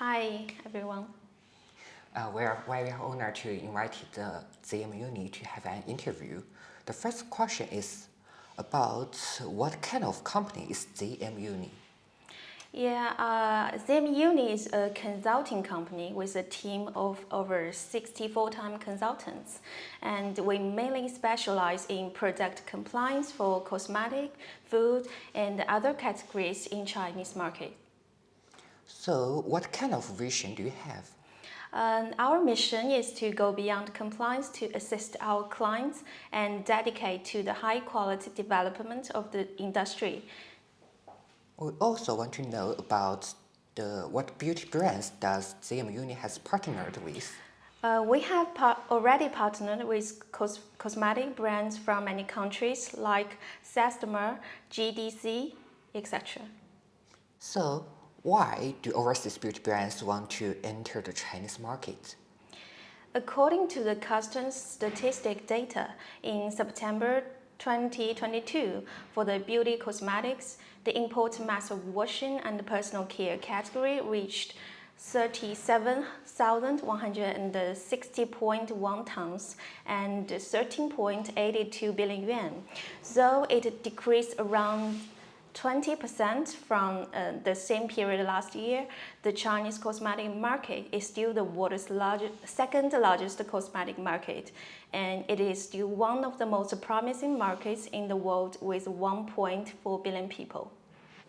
Hi, everyone. We are very honored to invite the ZM Uni to have an interview. The first question is about what kind of company is ZM Uni? ZM Uni is a consulting company with a team of over 60 full-time consultants, and we mainly specialize in product compliance for cosmetic, food, and other categories in Chinese market. So, what kind of vision do you have? Our mission is to go beyond compliance to assist our clients and dedicate to the high-quality development of the industry. We also want to know about what beauty brands does ZM Uni has partnered with. We have already partnered with cosmetic brands from many countries like Tmal, GDC, etc. So, why do overseas beauty brands want to enter the Chinese market? According to the customs statistic data, in September 2022, for the beauty cosmetics, the import mass of washing and personal care category reached 37,160.1 tons and 13.82 billion yuan, though it decreased around 20% from the same period last year. The Chinese cosmetic market is still the world's second largest cosmetic market, and it is still one of the most promising markets in the world with 1.4 billion people.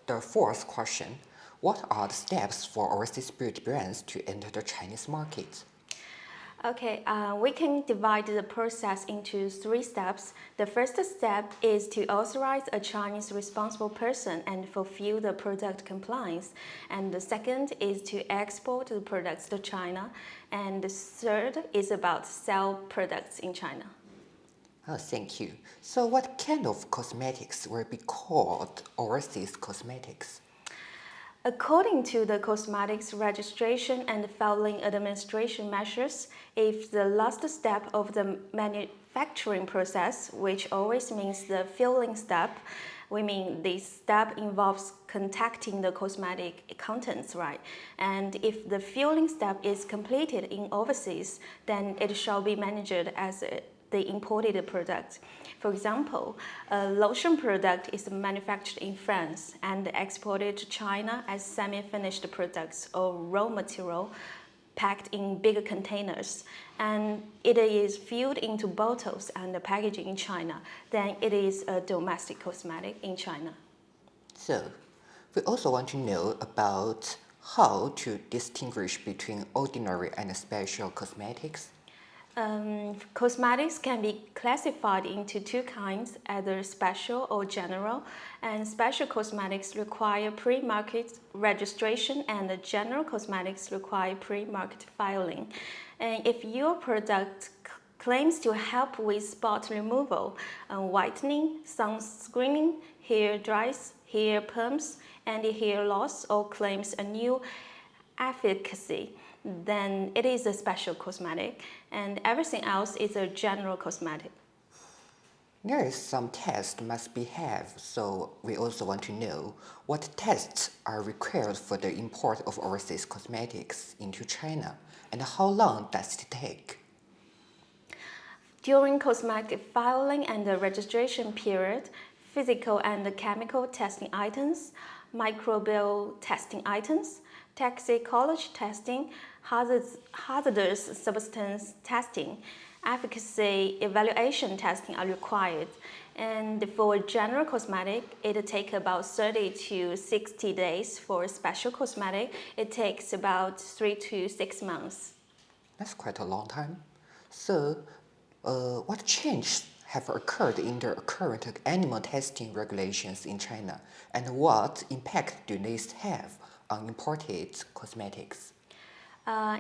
The fourth question, what are the steps for overseas beauty brands to enter the Chinese market? We can divide the process into 3 steps. The first step is to authorize a Chinese responsible person and fulfill the product compliance. And the second is to export the products to China. And the third is about sell products in China. Oh, thank you. So what kind of cosmetics will be called overseas cosmetics? According to the Cosmetics Registration and Filing Administration measures, if the last step of the manufacturing process, which always means the filling step, we mean this step involves contacting the cosmetic contents, right? And if the filling step is completed in overseas, then it shall be managed as the imported product. For example, a lotion product is manufactured in France and exported to China as semi-finished products or raw material packed in bigger containers, and it is filled into bottles and packaging in China. Then it is a domestic cosmetic in China. So, we also want to know about how to distinguish between ordinary and special cosmetics. Cosmetics can be classified into 2 kinds, either special or general, and special cosmetics require pre-market registration and the general cosmetics require pre-market filing. And if your product claims to help with spot removal, whitening, sunscreening, hair dyes, hair perms, anti-hair loss, or claims a new efficacy, then it is a special cosmetic, and everything else is a general cosmetic. There is some tests must be have, so we also want to know what tests are required for the import of overseas cosmetics into China, and how long does it take? During cosmetic filing and the registration period, physical and chemical testing items, microbial testing items, toxicology testing, hazardous substance testing, efficacy evaluation testing are required. And for general cosmetic, it takes about 30 to 60 days. For special cosmetic, it takes about 3 to 6 months. That's quite a long time. So, what changes have occurred in the current animal testing regulations in China, and what impact do these have on imported cosmetics?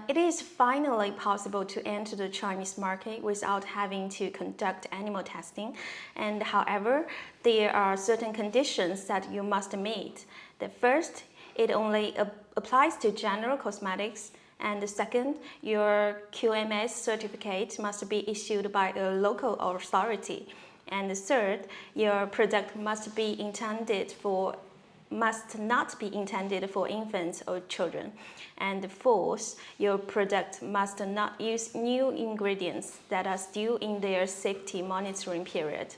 It is finally possible to enter the Chinese market without having to conduct animal testing. And however, there are certain conditions that you must meet. The first, it only applies to general cosmetics. And the second, your QMS certificate must be issued by a local authority. And the third, your product must be intended for must not be intended for infants or children. And fourth, your product must not use new ingredients that are still in their safety monitoring period.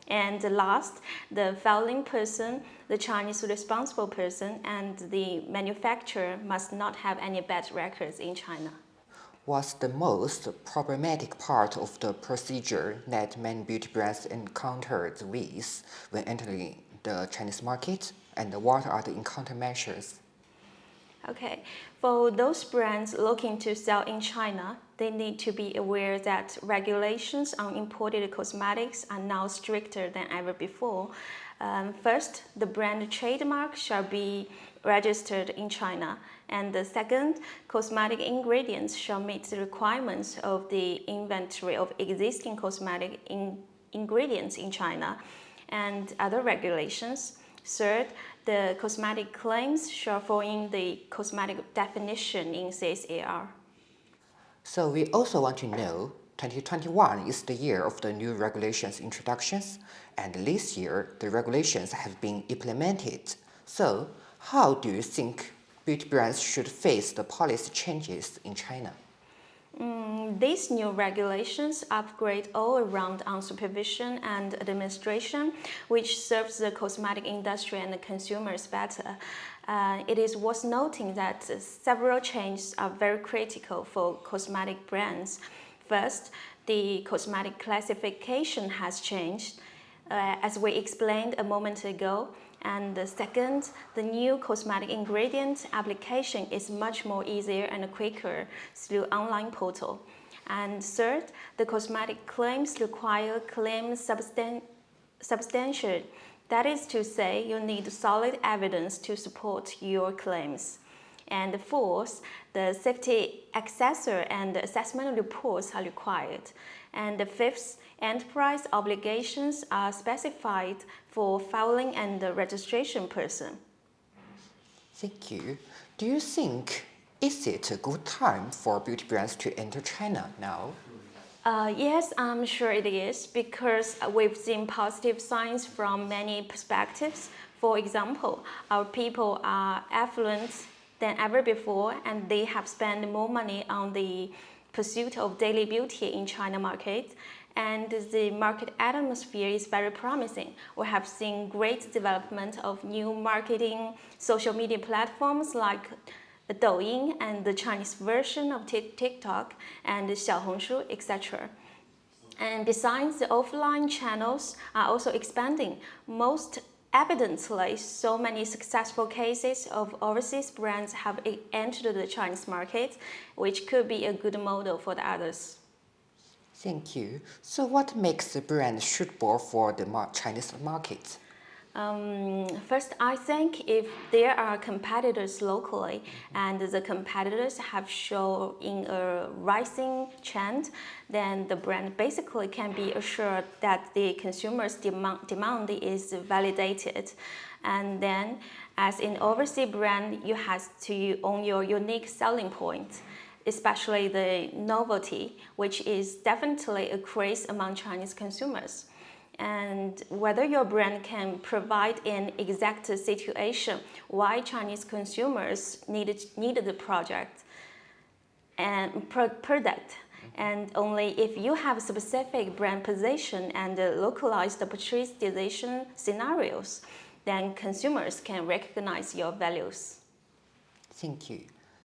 And last, the filing person, the Chinese responsible person, and the manufacturer must not have any bad records in China. What's the most problematic part of the procedure that many beauty brands encountered with when entering the Chinese market, and what are the countermeasures? Okay, for those brands looking to sell in China, they need to be aware that regulations on imported cosmetics are now stricter than ever before. First, the brand trademark shall be registered in China. And the second, cosmetic ingredients shall meet the requirements of the inventory of existing cosmetic ingredients in China and other regulations. Third, the cosmetic claims shall fall in the cosmetic definition in CAGR. So we also want to know 2021 is the year of the new regulations introductions, and this year the regulations have been implemented. So how do you think beauty brands should face the policy changes in China? These new regulations upgrade all around on supervision and administration, which serves the cosmetic industry and the consumers better. It is worth noting that several changes are very critical for cosmetic brands. First, the cosmetic classification has changed, as we explained a moment ago. And the second, the new cosmetic ingredient application is much more easier and quicker through online portal. And third, the cosmetic claims require claim substantiation. That is to say, you need solid evidence to support your claims. And fourth, the safety assessor and assessment reports are required. And the fifth, enterprise obligations are specified for filing and the registration person. Thank you. Do you think is it a good time for beauty brands to enter China now? Yes, I'm sure it is, because we've seen positive signs from many perspectives. For example, our people are affluent than ever before, and they have spent more money on the pursuit of daily beauty in China market. And the market atmosphere is very promising. We have seen great development of new marketing social media platforms like Douyin and the Chinese version of TikTok and Xiaohongshu, etc. And besides, the offline channels are also expanding. Most evidently, so many successful cases of overseas brands have entered the Chinese market, which could be a good model for the others. Thank you. So what makes the brand suitable for the Chinese market? First, I think if there are competitors locally and the competitors have shown in a rising trend, then the brand basically can be assured that the consumer's demand is validated. And then, as an overseas brand, you have to own your unique selling point, especially the novelty, which is definitely a craze among Chinese consumers. And whether your brand can provide an exact situation why Chinese consumers needed the product, and only if you have specific brand position and localized purchase decision scenarios, then consumers can recognize your values. Thank you.